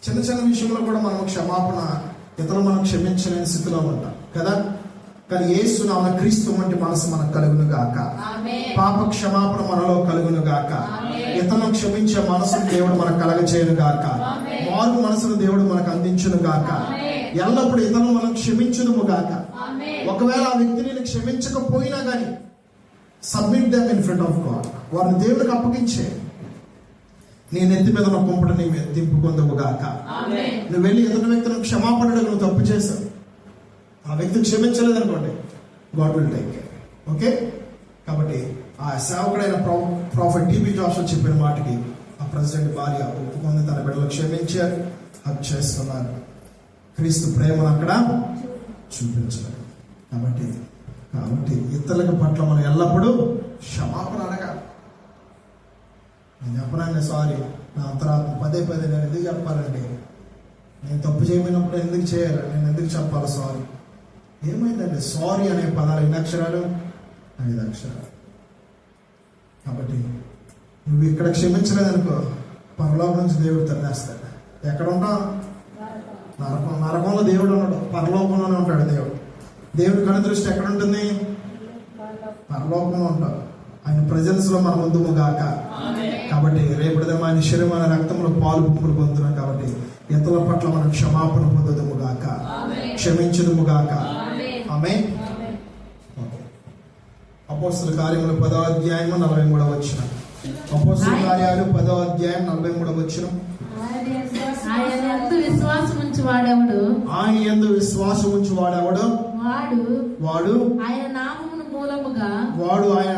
చిన్న చిన్న విషయంలో కూడా మనం క్షమాపణ, ఇతరులు మనం క్షమించలేని స్థితిలో ఉంటాం కదా. కానీ యేసు నామమున క్రీస్తు వంటి మనసు మనకు కలుగును గాక. పాప క్షమాపణ మనలో కలుగును గాక. ఇతరులను క్షమించే మనసును దేవుడు మనకు కలగచేయును గాక. మారు మనసును దేవుడు మనకు అందించును గాక. ఎల్లప్పుడు ఇతరులను మనం క్షమించును గాక. ఒకవేళ ఆ వ్యక్తిని క్షమించకపోయినా కానీ submit them in front of God. వారిని దేవుడికి అప్పగించే. నీ నెత్తి మీద ఉన్న కుంపట నీ దింపుకొందువు గాక. నువ్వు వెళ్ళి ఇతర వ్యక్తులను క్షమాపణ నువ్వు తప్పు చేశావు, ఆ వ్యక్తి క్షమించలేదు అనుకోండి, God will take care. Okay, కాబట్టి ఆ సేవకుడైన ప్రాఫెట్ టీబీ జాషువా చెప్పిన మాటకి ఆ ప్రెసిడెంట్ భార్య ఒప్పుకొని తన బిడ్డలు క్షమించారు, హక్ చేస్తున్నారు. క్రీస్తు ప్రేమను అక్కడ చూపించారు. కాబట్టి ఇతరుల పట్ల మనం ఎల్లప్పుడూ క్షమాపణ అడగాలి. నేను చెప్పనండి సారీ, నా అంతరాత్మ పదే నేను ఎందుకు చెప్పాలండి? నేను తప్పు చేయమైనప్పుడు ఎందుకు చేయాలి? నేను ఎందుకు చెప్పాలి సారీ? ఏమైందండి? సారీ అనే పదాలు ఎన్ని అక్షరాలు? 5 అక్షరాలు. కాబట్టి నువ్వు ఇక్కడ క్షమించలేదనుకో, పరలోకం నుంచి దేవుడు తన్నేస్తాడు. ఎక్కడ ఉంటావు? నరకంలో దేవుడు ఉన్నాడు, పరలోకంలోనే ఉంటాడు దేవుడు. దేవుడి కను దృష్టి ఎక్కడ ఉంటుంది? పరలోకంలో ఉంటాడు. ఆయన ప్రెజెన్స్ లో మనం ముందుము గాక. కాబట్టి రేపటిదే ఆయన శరీరమైన రక్తంలో పాలు పుంపులు పొందుతున్నాం. కాబట్టి ఇతరుల పట్ల మనం క్షమాపణ పొందుదుము గాక, క్షమించుదుము గాక. ఆమేన్. అపోస్తలుల కార్యములు 10వ అధ్యాయం 43వ వచనం. అపోస్తలుల కార్యాలు 10వ అధ్యాయం 43వ వచనం. ఆయన యందు విశ్వాసం ఉంచి వాడెవడు వాడు ఆయన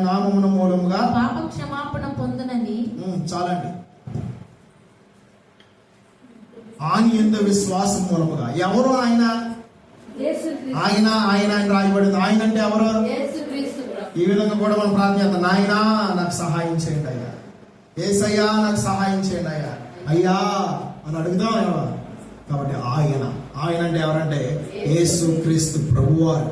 నామమును మూలముగా పాప క్షమాపణ పొందునని. చాలండి. ఆయన యందు విశ్వాసం మూలముగా. ఎవరు ఆయన? ఆయన రాయబడింది. ఆయన అంటే ఎవరు? ఈ విధంగా కూడా మనం ప్రార్థన చేద్దాం. నాయనా నాకు సహాయం చేయండి అయ్యా, యేసయ్యా నాకు సహాయం చేయండి అయ్యా, అయ్యా అని అడుగుదాం. కాబట్టి ఆయన అంటే ఎవరంటే యేసు క్రీస్తు ప్రభువారు.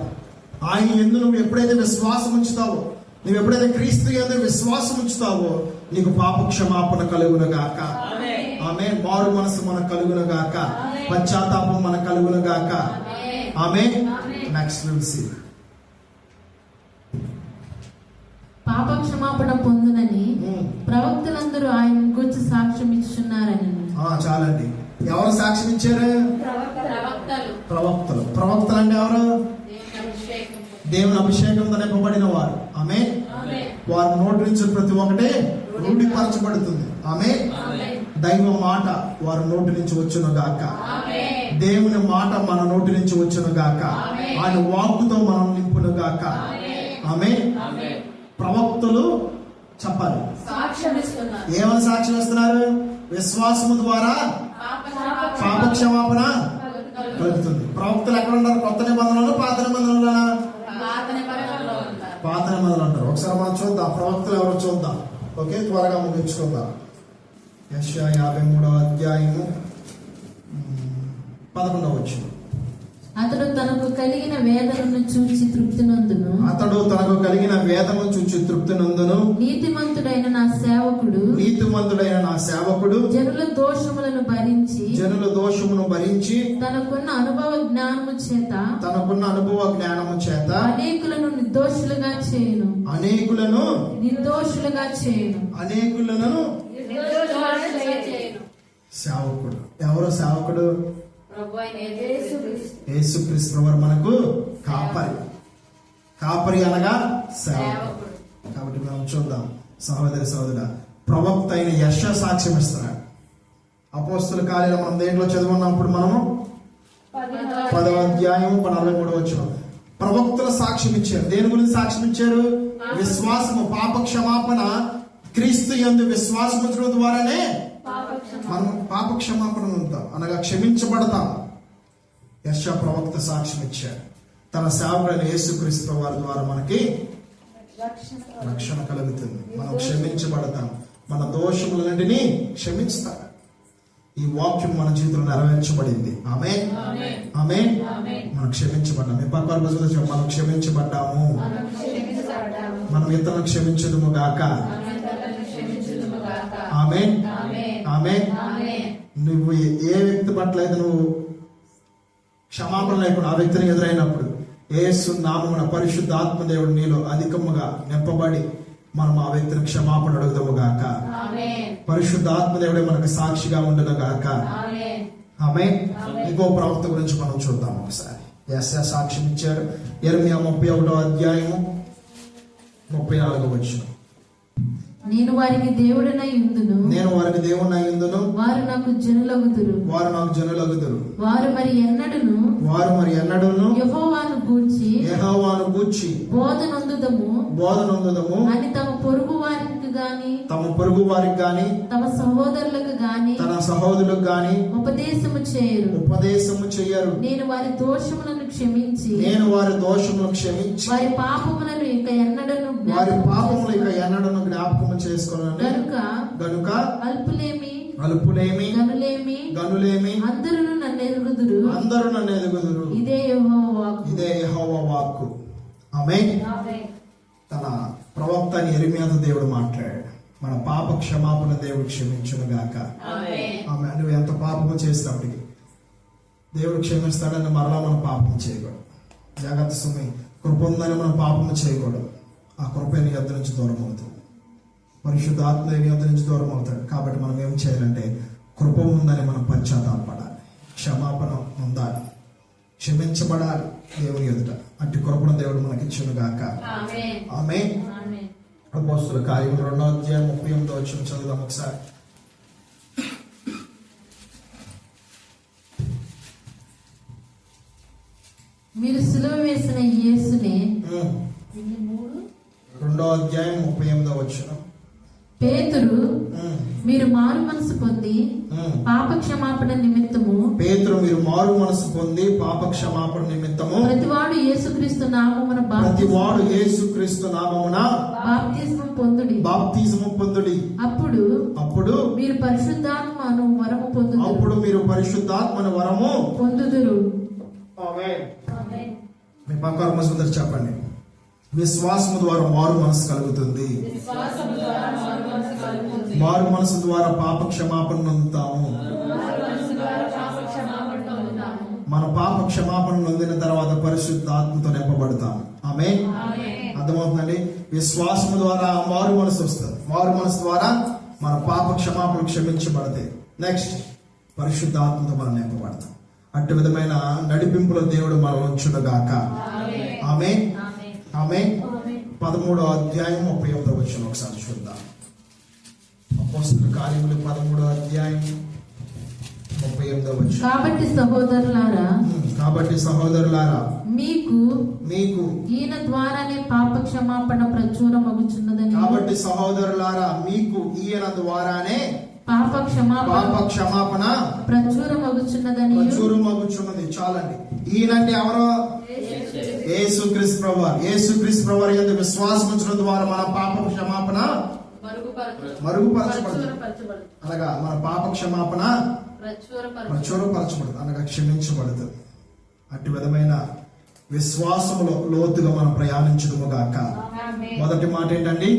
ఆయన యందు నువ్వు ఎప్పుడైతే విశ్వాసం ఉంచుతావో, నువ్వు ఎప్పుడైతే క్రీస్తు యందు విశ్వాసం ఉంచుతావో, నీకు పాప క్షమాపణ కలుగును గాక. ఆమేన్. మారు మనసు మనకు కలుగును గాక, పశ్చాత్తాపం మనకు కలుగును గాక. ఆమేన్. నెక్స్ట్ విల్ పాప క్షమాపణ పొందునని ప్రవక్తలందరూ ఆయన గురించి సాక్ష్యం ఇచ్చున్నారని. చాలండి. ఎవరు సాక్ష్యం ఇచ్చారు? ప్రవక్తలు అంటే ఎవరు? దేవుని అభిషేకంతో నింపబడిన వారు. ఆమేన్. వారి నోటి నుంచి ప్రతి ఒక్కటి రూఢిపరచబడుతుంది. ఆమేన్. దైవ మాట వారి నోటి నుంచి వచ్చును గాక. దేవుని మాట మన నోటి నుంచి వచ్చును గాక. ఆయన వాక్కుతో మనం నింపును గాక. ఆమేన్. ప్రవక్తలు చెప్పాలి. ఏమని సాక్ష్యం ఇస్తున్నారు? విశ్వాసము ద్వారా పాప క్షమాపణ కలుగుతుంది. ప్రవక్తలు ఎక్కడ ఉంటారు? కొత్త నిబంధనలు, పాత నిబంధనలు? పాత నిబంధనలు అంటారు. ఒకసారి మనం చూద్దాం ప్రవక్తలు ఎవరో చూద్దాం. ఓకే, త్వరగా ముగించుకుందాం. యెషయా 53వ అధ్యాయము 11వ వచనం. అతడు తనకు కలిగిన వేదనను చూచి తృప్తి నందును. నీతిమంతుడైన నా సేవకుడు జనుల దోషములను భరించి తనకున్న అనుభవ జ్ఞానము చేత అనేకులను నిర్దోషులుగా చేయును. సేవకుడు ఎవరో? సేవకుడు యేసుక్రీస్తు ప్రభువు మనకు కాపరి అనగా సేవకుడు. కాబట్టి మనం చూద్దాం సహోదర ప్రవక్త అయిన యెషయా సాక్ష్యం ఇస్తున్నాడు. అపోస్తలుల కార్యాలు మనం దేంట్లో చదువుకున్నప్పుడు మనము 10వ అధ్యాయం 43వ వచనం. ప్రవక్తల సాక్ష్యం ఇచ్చారు. దేని గురించి సాక్ష్యం ఇచ్చారు? విశ్వాసము, పాప క్షమాపణ. క్రీస్తు యందు విశ్వాసం ఉంచడం ద్వారానే మనం పాప క్షమాపణ ఉంటాం, అనగా క్షమించబడతాం. యెషయా ప్రవక్త సాక్ష్యం ఇచ్చాడు. తన సేవకుడైన యేసుక్రీస్తు వారి ద్వారా మనకి రక్షణ కలుగుతుంది. మనం క్షమించబడతాం, మన దోషములన్నింటినీ క్షమిస్తాడు. ఈ వాక్యం మన జీవితంలో నెరవేర్చబడింది. ఆమేన్. ఆమేన్. మనం క్షమించబడ్డాం. మీ పక్కన మనం క్షమించబడ్డాము. మనం ఇతరులను క్షమించదుము గాక. ఆమేన్. ఆమేన్. నువ్వు ఏ వ్యక్తి పట్ల అయితే నువ్వు క్షమాపణ లేకుండా ఆ వ్యక్తిని ఎదురైనప్పుడు యేసు నామమున పరిశుద్ధ ఆత్మదేవుడు నీలో అధికముగా నింపబడి మనం ఆ వ్యక్తిని క్షమాపణ అడుగుదాము గాక. పరిశుద్ధ ఆత్మదేవుడే మనకు సాక్షిగా ఉండదు గాక. ఆమేన్. ఇంకో ప్రవక్త గురించి మనం చూద్దాం ఒకసారి. యెషయా సాక్ష్యం ఇచ్చాడు. యెరెమీయా 31వ అధ్యాయము 34వ వచనం. నేను వారికి దేవుడనై ఉందును, నేను వారికి దేవుడనై ఉందును, వారు నాకు జనులగుదురు, వారు నాకు జనులగుదురు. వారు మరి ఎన్నడును యెహోవాను గూర్చి బోధనొందుదము అని తమ పొరుగు వారికి గాని తమ సహోదరులకు గాని ఉపదేశము చేయరు. నేను వారి దోషములను క్షమించి వారి పాపములను ఇక ఎన్నడను జ్ఞాపకము చేసుకోనని గనుక అల్పులేమి గనులేమి అందరూ నన్ను ఎరుగుదురు. ఇదే యెహోవా వాక్కు. ఆమేన్. తన ప్రవక్త యెరెమీయాతో దేవుడు మాట్లాడాడు, మన పాప క్షమాపణ దేవుడు క్షమించును గాక. ఆమేన్. నువ్వు ఎంత పాపము చేసినప్పటికీ దేవుడు క్షమిస్తాడని మరలా మనం పాపం చేయకూడదు. జాగ్రత్త సుమి, కృప ఉందని మనం పాపము చేయకూడదు. ఆ కృప నీ యొద్ద నుంచి దూరం అవుతుంది, పరిశుద్ధాత్మ నీ యొద్ద నుంచి దూరం అవుతాడు. కాబట్టి మనం ఏం చేయాలంటే కృప ఉందని మనం పశ్చాత్తాపడాలి, క్షమాపణ ఉండాలి, క్షమించబడాలి దేవుని ఎదుట. అట్టి కృపను దేవుడు మనకి ఇచ్చును గాక. ఆమేన్. అపోస్తలుల కార్యములు 2వ అధ్యాయం 38వ వచనం చదువుదాం ఒకసారి. మీరు సిలువ వేసిన యేసునే 2వ అధ్యాయం 38వ వచనం. పేతురు మీరు మారు మనసు పొంది పాప క్షమాపణ నిమిత్తము ప్రతివాడు యేసుక్రీస్తు నామమున బాప్తిస్మము పొందుడి. అప్పుడు మీరు పరిశుద్ధాత్మను వరము పొందుదురు. మీ పక్కన మనందరూ చెప్పండి, విశ్వాసము ద్వారా మారు మనసు కలుగుతుంది. మారు మనసు ద్వారా పాప క్షమాపణ పొందుతాము. మన పాప క్షమాపణ పొందిన తర్వాత పరిశుద్ధాత్మతో నింపబడతాము. ఆమేన్. అర్థమవుతుందండి? విశ్వాసము ద్వారా మారు మనసు వస్తుంది. మారు మనసు ద్వారా మన పాప క్షమాపణ క్షమించబడతాయి. నెక్స్ట్ పరిశుద్ధాత్మతో మనం నింపబడతాం. అట్టి విధమైన నడిపింపులో దేవుడు మనం ఉంచును గాక. ఆమేన్. ఆమేన్. 13వ అధ్యాయం 31వ వచనం ఒకసారి చూద్దాం. అపోస్తలుల కార్యములు 13వ అధ్యాయం 38వ వచనం. కాబట్టి సహోదరులారా మీకు ఈయన ద్వారానే పాప క్షమాపణ ప్రచురమగుచున్నదని. కాబట్టి సహోదరులారా మీకు ఈయన ద్వారానే పాప క్షమాపణ ప్రచురమగుచున్నది. చాలండి. ఈయనంటే ఎవరో? యేసుక్రీస్తు ప్రభువారు. యేసుక్రీస్తు ప్రభువారు యందు విశ్వాసం ఉంచడం ద్వారా మన పాప క్షమాపణ మరుగుపరచబడుతుంది. అనగా మన పాప క్షమాపణ ప్రచురపరచబడుతుంది, అనగా క్షమించబడుతుంది. అట్టి విధమైన విశ్వాసములో లోతుగా మనం ప్రయాణించడము గాక. మొదటి మాట ఏంటండి?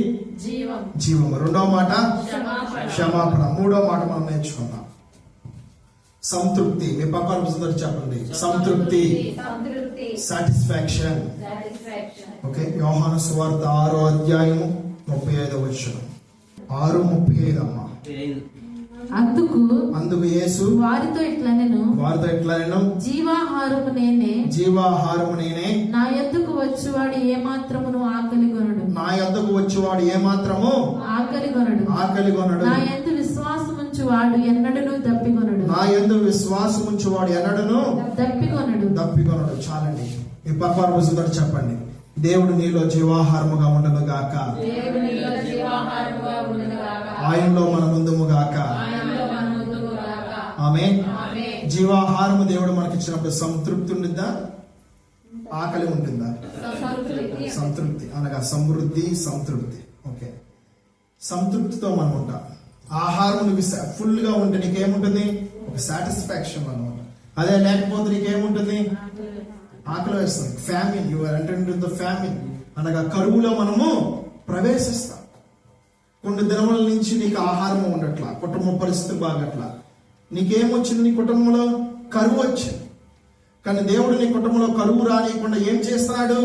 జీవము. రెండవ మాట క్షమాపణ. మూడవ మాట మనం నేర్చుకున్నాం సంతృప్తి. మీ పక్కన చెప్పండి, సంతృప్తి, సాటిస్ఫాక్షన్. ఓకే. యోహాను సువార్త 6వ అధ్యాయం 35వ వచనం. 6:35 అమ్మా. అందుకు యేసు వారితో ఇట్లనెను, జీవాహారము నేనే, నా యొద్దకు వచ్చువాడు ఏమాత్రమును ఆకలిగొనడు, నా యందు విశ్వాసముంచువాడు ఎన్నడను దప్పికొనడు. చాలండి. ఈ పక్కన చెప్పండి, దేవుడు నీలో జీవాహారముగా ఉండను గాక. ఆయనలో మన ముందుము గాక. ఆమేన్. జీవాహారము దేవుడు మనకి ఇచ్చినప్పుడు సంతృప్తి ఉంటుందా? ఆకలి ఉంటుందా? సంతృప్తి అనగా సమృద్ధి, సంతృప్తి. ఓకే. సంతృప్తితో మనం ఉంటాం. ఆహారం నువ్వు ఫుల్ గా ఉంటే నీకేముంటుంది? ఒక సాటిస్ఫాక్షన్ అనమాట. అదే లేకపోతే నీకేముంటుంది? ఆకలి వేస్తుంది. Famine. You are entering the famine అనగా కరువులో మనము ప్రవేశిస్తాం. కొన్ని దినముల నుంచి నీకు ఆహారం ఉండట్లా, కుటుంబ పరిస్థితి బాగట్లా, నీకేమొచ్చింది? నీ కుటుంబంలో కరువు వచ్చింది. కానీ దేవుడు నీ కుటుంబంలో కరువు రానియకుండా ఏం చేస్తున్నాడు?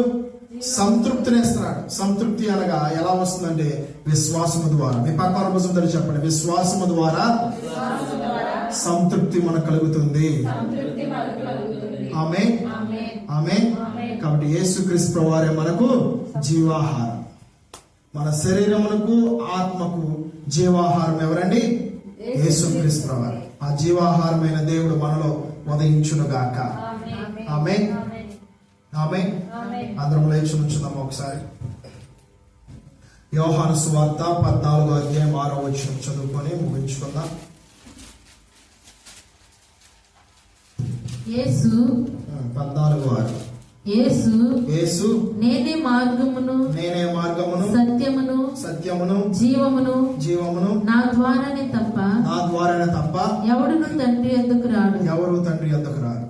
సంతృప్తినిస్తున్నాడు. సంతృప్తి అనగా ఎలా వస్తుందంటే విశ్వాసము ద్వారా. మీ పక్కన కోసం చెప్పండి, విశ్వాసము ద్వారా సంతృప్తి మనకు కలుగుతుంది. ఆమేన్. ఆమేన్. కాబట్టి యేసుక్రీస్తు ప్రభువారే మనకు జీవాహారం. మన శరీరమునకు ఆత్మకు జీవాహారం ఎవరండి? యేసుక్రీస్తు ప్రభువారు. ఆ జీవాహారమైన దేవుడు మనలో ఉదయించును గాక. ఆమేన్. ఆమేన్. అందరం లేచి నుంచుదాం ఒకసారి. యోహాను సువార్త 14వ అధ్యాయం 6వ వచనం చదువుకొని ముగించుకుందాం. యేసు 14:6. యేసు నేనే మార్గమును సత్యమును జీవమును నా ద్వారానే తప్ప ఎవరు తండ్రి యొద్దకు రాడు.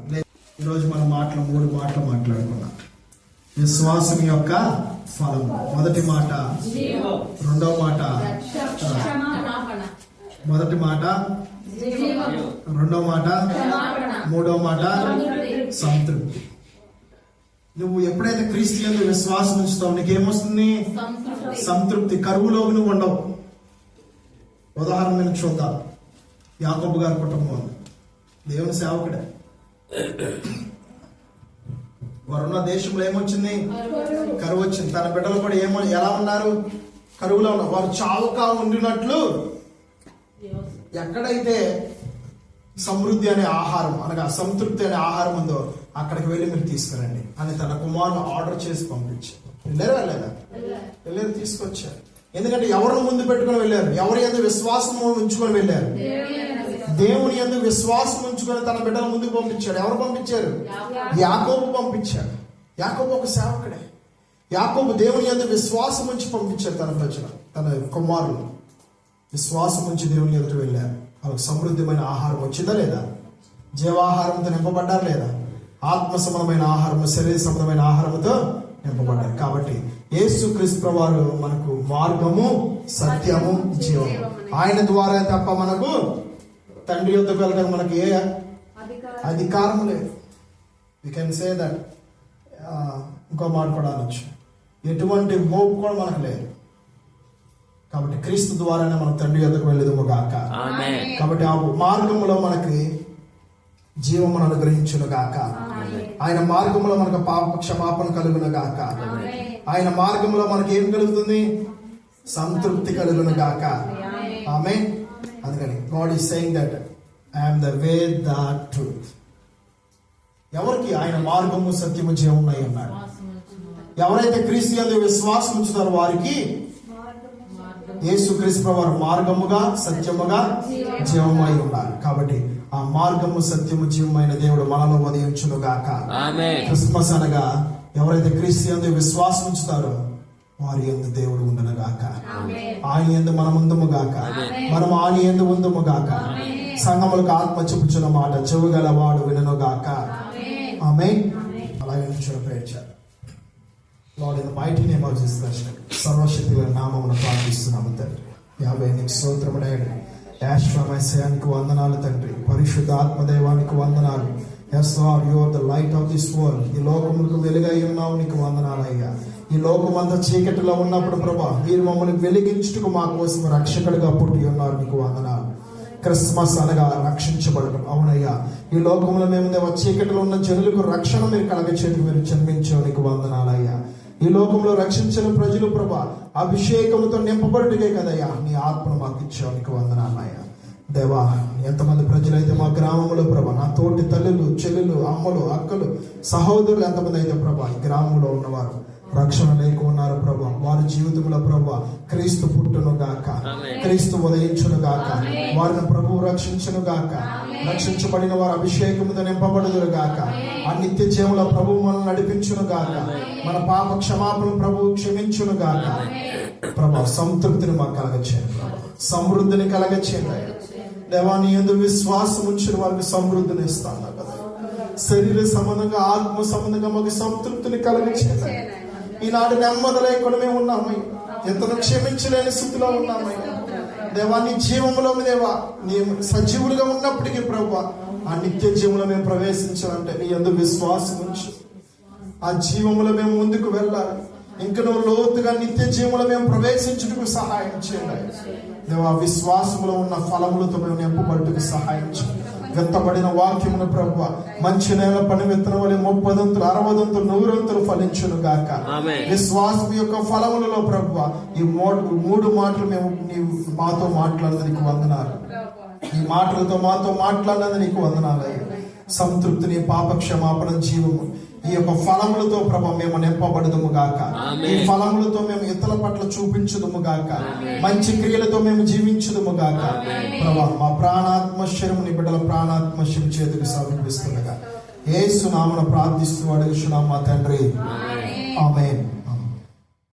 ఈరోజు మన మాటలు 3 మాటలు మాట్లాడుకున్నాం. విశ్వాసం యొక్క ఫలం. మొదటి మాట, రెండవ మాట, మొదటి మాట, రెండవ మాట, మూడవ మాట సంతృప్తి. నువ్వు ఎప్పుడైతే క్రీస్తు యందు విశ్వాసం ఉంచుతావు నీకేమొస్తుంది? సంతృప్తి. కరువులో నువ్వు ఉండవు. ఉదాహరణ మీద చూద్దాం. యాకోబు గారి కుటుంబం దేవుని సేవకుడే. వారున్న దేశంలో ఏమొచ్చింది? కరువు వచ్చింది. తన బిడ్డలు కూడా ఎలా ఉన్నారు? కరువులో ఉన్నారు. వారు చావుకా ఉండినట్లు ఎక్కడైతే సమృద్ధి అనే ఆహారం అనగా సంతృప్తి అనే ఆహారం ఉందో అక్కడికి వెళ్ళి మీరు తీసుకురండి అని తన కుమారుని ఆర్డర్ చేసి పంపించారు. వెళ్ళారు, తీసుకొచ్చారు. ఎందుకంటే ఎవరిని ముందు పెట్టుకుని వెళ్ళారు? ఎవరి యందు విశ్వాసం ఉంచుకొని వెళ్ళారు? దేవుని యందు విశ్వాసం ఉంచుకొని తన బిడ్డల ముందుకు పంపించాడు. ఎవరు పంపించారు? యాకోబు పంపించాడు. యాకోబు ఒక సేవకుడే. యాకోబు దేవుని యందు విశ్వాసం ఉంచి పంపించాడు తన ప్రజలు, తన కుమారులు విశ్వాసం ఉంచి దేవుని ఎదుట వెళ్ళారు. వాళ్ళకి సమృద్ధిమైన ఆహారం వచ్చిందా లేదా? జీవాహారంతో నింపబడ్డారు లేదా? ఆత్మ సంబంధమైన ఆహారం, శరీర సంబంధమైన ఆహారంతో నింపబడ్డారు. కాబట్టి యేసుక్రీస్తు వారు మనకు మార్గము, సత్యము, జీవము. ఆయన ద్వారా తప్ప మనకు తండ్రి యొద్దకు వెళ్ళడానికి మనకి ఏ అధికారం లేదు. We can say that. ఇంకో మాట కూడా అనొచ్చు, ఎటువంటి హోప్ కూడా మనకు లేదు. కాబట్టి క్రీస్తు ద్వారానే మనం తండ్రి యొద్దకు వెళ్ళేదము గాక. కాబట్టి ఆ మార్గంలో మనకి జీవమును అనుగ్రహించును గాక. ఆయన మార్గంలో మనకు పాప క్షమాపణ కలుగును గాక. ఆయన మార్గంలో మనకి ఏం కలుగుతుంది? సంతృప్తి కలుగును గాక. ఆమేన్. అందుకని God is saying that I am the way, the truth. ఎవరికి? ఆయన మార్గము, సత్యము, జీవము అయి ఉన్నాడు. ఎవరైతే క్రీస్తు యందు విశ్వాసం ఉంచుతారో వారికి యేసుక్రీస్తు వారు మార్గముగా, సత్యముగా, జీవమై ఉన్నారు. కాబట్టి ఆ మార్గము, సత్యము, జీవమైన దేవుడు మనలో ఉదయించును గాక. క్రిస్మస్ అనగా ఎవరైతే క్రీస్తు యందు విశ్వాసం ఉంచుతారో వారి యందు దేవుడు ఉండను గాక. ఆయన యందు మనం ఉందుము గాక. మనం ఆయన యందు ఉందుము గాక. సంఘములకు ఆత్మ చెప్పుచున్న మాట చెవుగలవాడు వినను గాక. ఆమేన్. అలాగే నుంచి ప్రేర్ చేయాలి. Lord, in the mighty name of Jesus Christ, సర్వశక్తి నామమున ప్రార్థిస్తున్నాము తండ్రి. 50 స్తోత్రము డాడీ. యాశ్వమేశానికి వందనాలు తండ్రి. పరిశుద్ధ ఆత్మదేవానికి వందనాలు. Yes Lord, you are the light of this world. ఈ లోకములకు వెలుగై ఉన్నావు, నీకు వందనాలు అయ్యా. ఈ లోకమంతా చీకటిలో ఉన్నప్పుడు ప్రభా మీరు మమ్మల్ని వెలిగించుటకు మా కోసం రక్షకుడిగా పుట్టి ఉన్నారు, నీకు వందనాలు. క్రిస్మస్ అనగా రక్షించబడటం. అవునయ్యా, ఈ లోకంలో మేము చీకటిలో ఉన్న జనులకు రక్షణ మీరు కలగచేటు మీరు జన్మించావు, నీకు వందనాలయ్యా. ఈ లోకంలో రక్షించిన ప్రజలు ప్రభా అభిషేకంతో నింపబడుటకే కదయ్యా నీ ఆత్మను మాకు ఇచ్చావు, నీకు వందనాలయ్యా. దేవా, ఎంతమంది ప్రజలైతే మా గ్రామంలో ప్రభా, నా తోటి తల్లులు, చెల్లెలు, అమ్మలు, అక్కలు, సహోదరులు ఎంతమంది అయితే ప్రభా ఈ గ్రామంలో ఉన్నవారు రక్షణ లేకున్నారు ప్రభా, వారి జీవితంలో ప్రభా క్రీస్తు పుట్టును గాక, క్రీస్తు ఉదయించును గాక, వారిని ప్రభువు రక్షించును గాక. రక్షించబడిన వారు అభిషేకముతో నింపబడుదురు గాక. ఆ నిత్య జీవుల ప్రభువు మనల్ని నడిపించును గాక. మన పాప క్షమాపణ ప్రభువు క్షమించును గాక. ప్రభా సంతృప్తిని మాకు కలగచేయండి, సమృద్ధిని కలగచేయండి. దేవాన్ని యందు విశ్వాసం ఉంచిన వారికి సమృద్ధిని ఇస్తాను కదా. శరీర సంబంధంగా, ఆత్మ సంబంధంగా మాకు సంతృప్తిని కలగచేయండి. ఈనాడు నెమ్మది లేకుండా మేము ఉన్నామయ్యా, ఎంతను క్షమించలేని స్థితిలో ఉన్నామయ్యా. దేవా నీ జీవంలో దేవా నీ సజీవులుగా ఉన్నప్పటికీ ప్రభా ఆ నిత్య జీవంలో మేము ప్రవేశించాలంటే నీ యందు విశ్వాసం ఉంచి ఆ జీవంలో మేము ముందుకు వెళ్ళాలి. ఇంక నువ్వు లోతుగా నిత్య జీవంలో మేము ప్రవేశించుటకు సహాయం చేయండి దేవా. విశ్వాసంలో ఉన్న ఫలములతో మేము నింపబడుటకు సహాయం చేయండి. విత్తబడిన వాక్యమును ప్రభువా మంచి నేల పని విత్తనం వలె 30 60 100 ఫలించును గాక. విశ్వాసం యొక్క ఫలములలో ప్రభువా ఈ 3 మాటలు మేము నీవు మాతో మాట్లాడినందుకు నీకు వందనాలు. ఈ మాటలతో మాతో మాట్లాడినందుకు నీకు వందనాలు. సంతృప్తిని, పాప క్షమాపణ, జీవము ఈ యొక్క ఫలములతో ప్రభా మేము నింపబడదుము గాక. ఈ ఫలములతో మేము ఇతరుల పట్ల చూపించుదుము గాక. మంచి క్రియలతో మేము జీవించుదుము గాక. ప్రభా మా ప్రాణాత్మశరం నీ బిడ్డల ప్రాణాత్మశరం చేతికి సమర్పిస్తుండగా యేసు నామమున ప్రార్థిస్తూ అడుగుచున్నాం మా తండ్రి. ఆమేన్.